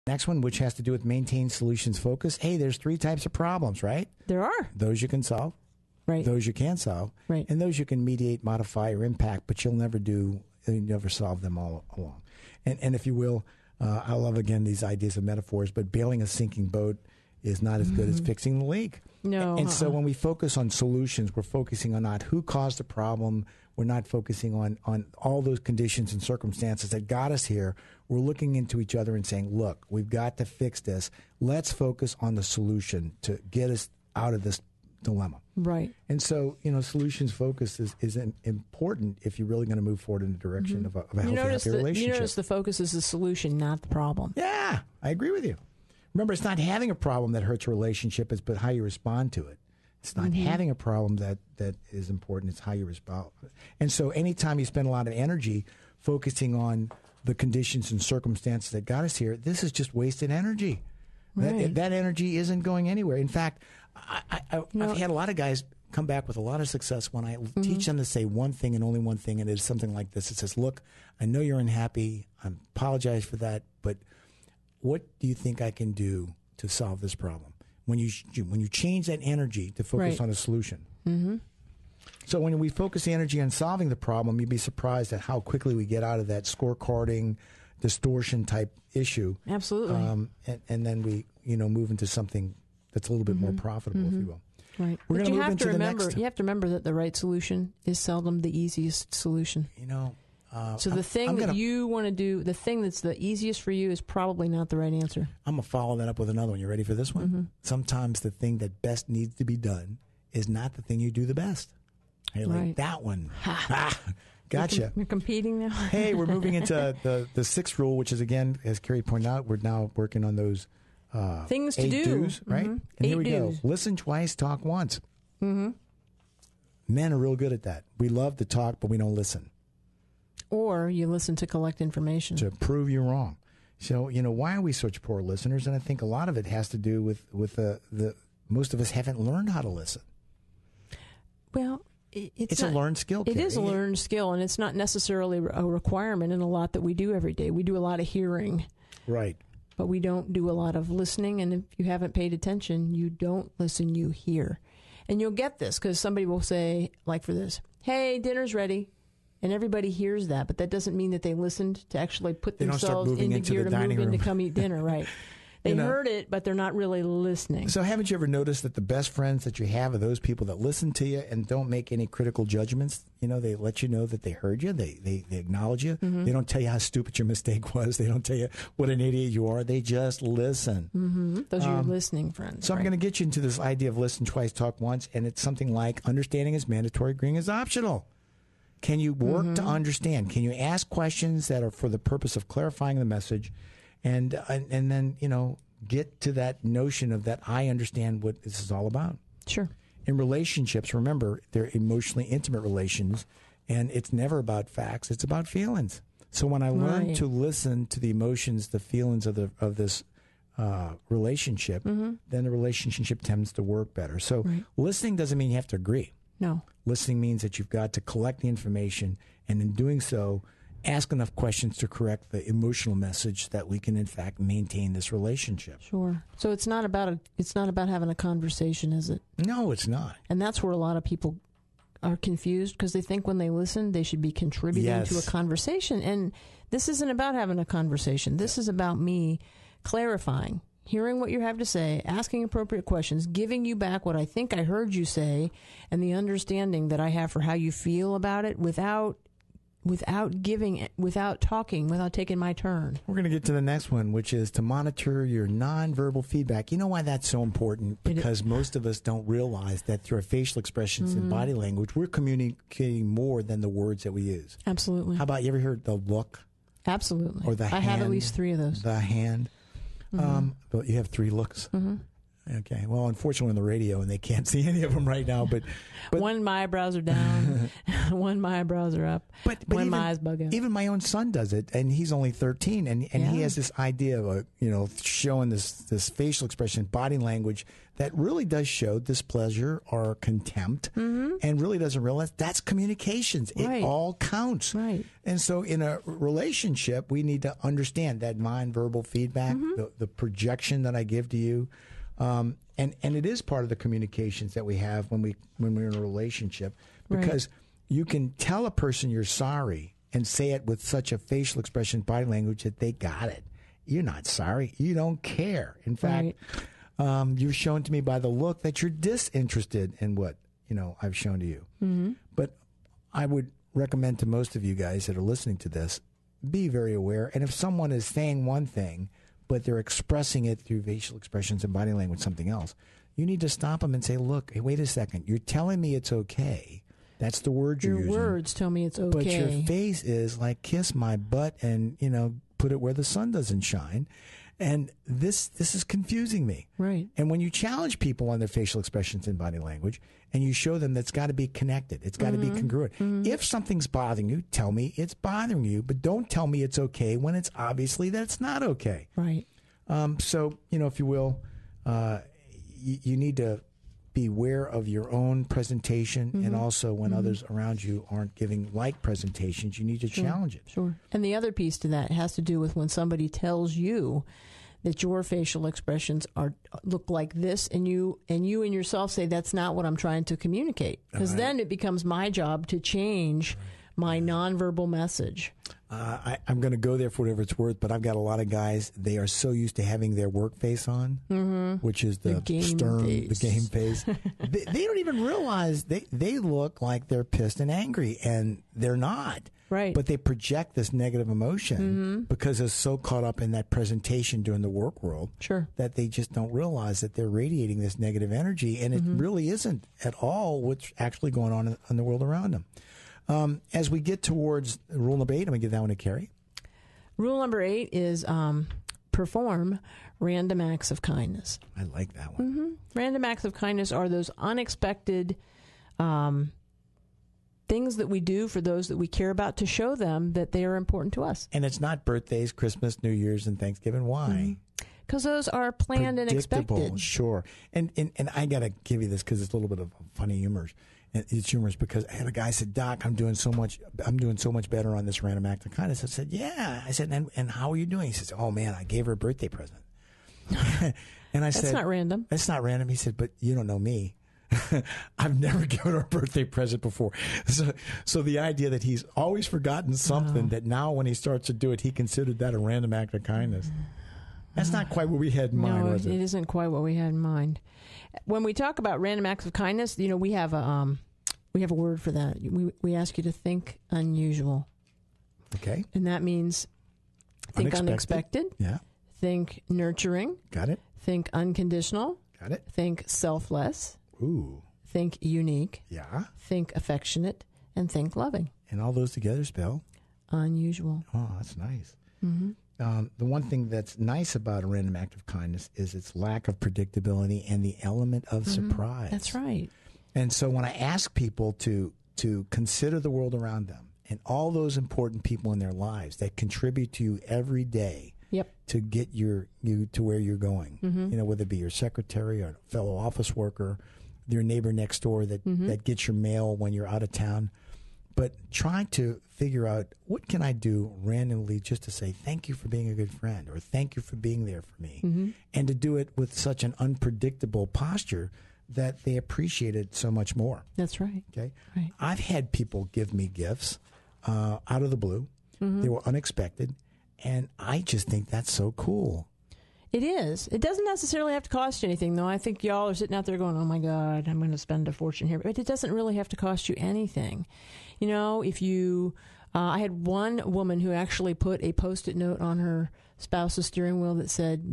Next one, which has to do with maintain solutions focus. Hey, there's 3 types of problems, right? There are. Those you can solve. Right. Those you can't solve. Right. And those you can mediate, modify, or impact, but you'll never solve them all along. And if you will, I love, again, these ideas of metaphors, but bailing a sinking boat is not as good as fixing the leak. No. And so when we focus on solutions, we're focusing on not who caused the problem. We're not focusing on all those conditions and circumstances that got us here. We're looking into each other and saying, look, we've got to fix this. Let's focus on the solution to get us out of this dilemma. Right. And so, solutions focus is important if you're really going to move forward in the direction of a healthy relationship. You notice the focus is the solution, not the problem. Yeah, I agree with you. Remember, it's not having a problem that hurts a relationship, it's but how you respond to it. It's not having a problem that is important, it's how you respond. And so anytime you spend a lot of energy focusing on the conditions and circumstances that got us here, this is just wasted energy. Right. That energy isn't going anywhere. In fact, I've had a lot of guys come back with a lot of success when I teach them to say one thing and only one thing, and it is something like this. It says, look, I know you're unhappy. I apologize for that, but what do you think I can do to solve this problem? When you change that energy to focus on a solution. Mm-hmm. So when we focus the energy on solving the problem, you'd be surprised at how quickly we get out of that scorecarding, distortion type issue. Absolutely. And then we, move into something that's a little bit more profitable, if you will. Right. We're going to move into the next. You have to remember that the right solution is seldom the easiest solution. So the thing that you want to do, the thing that's the easiest for you is probably not the right answer. I'm going to follow that up with another one. You ready for this one? Mm-hmm. Sometimes the thing that best needs to be done is not the thing you do the best. Hey, like that one. Gotcha. You're competing now? Hey, we're moving into the 6th rule, which is, again, as Carrie pointed out, we're now working on those things to 8 do. do's, right? And here we do's. go. Listen twice, talk once. Mm-hmm. Men are real good at that. We love to talk, but we don't listen. Or you listen to collect information. To prove you're wrong. So, why are we such poor listeners? And I think a lot of it has to do with the most of us haven't learned how to listen. Well, it's a learned skill, Carrie. It is a learned skill, and it's not necessarily a requirement in a lot that we do every day. We do a lot of hearing. Right. But we don't do a lot of listening, and if you haven't paid attention, you don't listen, you hear. And you'll get this, because somebody will say, like for this, hey, dinner's ready. And everybody hears that, but that doesn't mean that they listened to actually put themselves into gear to move in to come eat dinner, right? They heard it, but they're not really listening. So haven't you ever noticed that the best friends that you have are those people that listen to you and don't make any critical judgments? They let you know that they heard you. They acknowledge you. Mm-hmm. They don't tell you how stupid your mistake was. They don't tell you what an idiot you are. They just listen. Mm-hmm. Those are your listening friends. So I'm going to get you into this idea of listen twice, talk once, and it's something like understanding is mandatory, agreeing is optional. Can you work to understand? Can you ask questions that are for the purpose of clarifying the message, and then get to that notion of that I understand what this is all about? Sure. In relationships, remember, they're emotionally intimate relations, and it's never about facts; it's about feelings. So when I learn to listen to the emotions, the feelings of this relationship, then the relationship tends to work better. So listening doesn't mean you have to agree. No. Listening means that you've got to collect the information, and in doing so, ask enough questions to correct the emotional message that we can, in fact, maintain this relationship. Sure. So it's not about having a conversation, is it? No, it's not. And that's where a lot of people are confused, because they think when they listen, they should be contributing to a conversation. And this isn't about having a conversation. This is about me clarifying, hearing what you have to say, asking appropriate questions, giving you back what I think I heard you say, and the understanding that I have for how you feel about it without giving it, without talking, without taking my turn. We're going to get to the next one, which is to monitor your nonverbal feedback. You know why that's so important? Because most of us don't realize that through our facial expressions and body language, we're communicating more than the words that we use. Absolutely. How about, you ever heard the look? Absolutely. Or the hand? I have at least 3 of those. The hand. But you have 3 looks. Okay. Well, unfortunately, on the radio, and they can't see any of them right now. But one, my eyebrows are down. One, my eyebrows are up. But when even, my eyes bug out. Even my own son does it, and he's only 13, and he has this idea of showing this facial expression, body language that really does show displeasure or contempt, and really doesn't realize that's communications. It all counts. Right. And so, in a relationship, we need to understand that nonverbal feedback, the projection that I give to you. And it is part of the communications that we have when we're in a relationship, because you can tell a person you're sorry and say it with such a facial expression, body language that they got it. You're not sorry. You don't care. In fact, you're shown to me by the look that you're disinterested in what I've shown to you. But I would recommend to most of you guys that are listening to this, be very aware. And if someone is saying one thing, but they're expressing it through facial expressions and body language, something else, you need to stop them and say, look, hey, wait a second. You're telling me it's okay. That's the word you're using. Your words tell me it's okay. But your face is like, kiss my butt and, put it where the sun doesn't shine. And this is confusing me. Right. And when you challenge people on their facial expressions and body language, and you show them that's got to be connected, it's got to be congruent. If something's bothering you, tell me it's bothering you, but don't tell me it's okay when it's obviously that it's not okay. Right. So, if you will, you need to be aware of your own presentation, and also when others around you aren't giving like presentations, you need to challenge it. Sure. And the other piece to that has to do with when somebody tells you that your facial expressions look like this, and you and yourself say that's not what I'm trying to communicate, because then it becomes my job to change my nonverbal message. I'm going to go there for whatever it's worth, but I've got a lot of guys, they are so used to having their work face on, which is the stern, the game face. They don't even realize they look like they're pissed and angry, and they're not. Right. But they project this negative emotion because they're so caught up in that presentation during the work world that they just don't realize that they're radiating this negative energy, and it really isn't at all what's actually going on in the world around them. As we get towards rule number 8, I'm going to give that one to Carrie. Rule number 8 is perform random acts of kindness. I like that one. Random acts of kindness are those unexpected things that we do for those that we care about to show them that they are important to us. And it's not birthdays, Christmas, New Year's, and Thanksgiving. Why? Because those are planned and expected. Sure. And I got to give you this because it's a little bit of funny humor. It's humorous because I had a guy said, Doc, I'm doing so much better on this random act of kindness. I said, yeah. I said, and how are you doing? He says, oh man, I gave her a birthday present. And I said, that's not random. That's not random. He said, but you don't know me. I've never given her a birthday present before. So the idea that he's always forgotten something that now when he starts to do it, he considered that a random act of kindness. That's not quite what we had in mind, was it? It isn't quite what we had in mind. When we talk about random acts of kindness, we have a word for that. We ask you to think unusual. Okay. And that means think unexpected. Yeah. Think nurturing. Got it. Think unconditional. Got it. Think selfless. Ooh. Think unique. Yeah. Think affectionate. And think loving. And all those together spell? Unusual. Oh, that's nice. The one thing that's nice about a random act of kindness is its lack of predictability and the element of surprise. That's right. And so when I ask people to consider the world around them and all those important people in their lives that contribute to you every day to get you to where you're going, whether it be your secretary or a fellow office worker, your neighbor next door that gets your mail when you're out of town, but try to figure out what can I do randomly just to say thank you for being a good friend or thank you for being there for me, and to do it with such an unpredictable posture that they appreciate it so much more. That's right. Okay. Right. I've had people give me gifts out of the blue. They were unexpected, and I just think that's so cool. It is. It doesn't necessarily have to cost you anything, though. I think y'all are sitting out there going, oh, my God, I'm going to spend a fortune here. But it doesn't really have to cost you anything. If you... I had one woman who actually put a Post-it note on her spouse's steering wheel that said,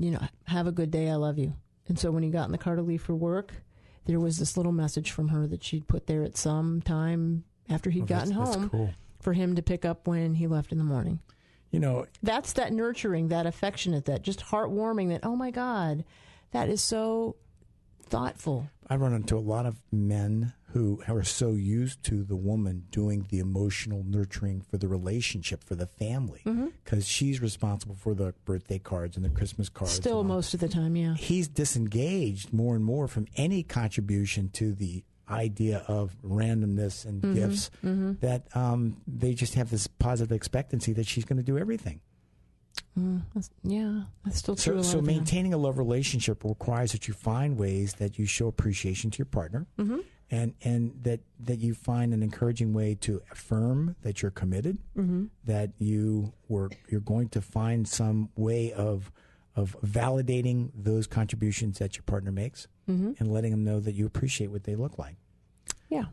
have a good day, I love you. And so when he got in the car to leave for work, there was this little message from her that she'd put there at some time after he'd gotten home for him to pick up when he left in the morning. That's that nurturing, that affectionate, that just heartwarming, that, oh my God, that is so thoughtful. I run into a lot of men who are so used to the woman doing the emotional nurturing for the relationship, for the family, because she's responsible for the birthday cards and the Christmas cards. Still most of the time, yeah. He's disengaged more and more from any contribution to the idea of randomness and gifts, that they just have this positive expectancy that she's going to do everything. That's still true. So maintaining a love relationship requires that you find ways that you show appreciation to your partner, and that you find an encouraging way to affirm that you're committed, that you're going to find some way of validating those contributions that your partner makes, and letting them know that you appreciate what they look like. Yeah.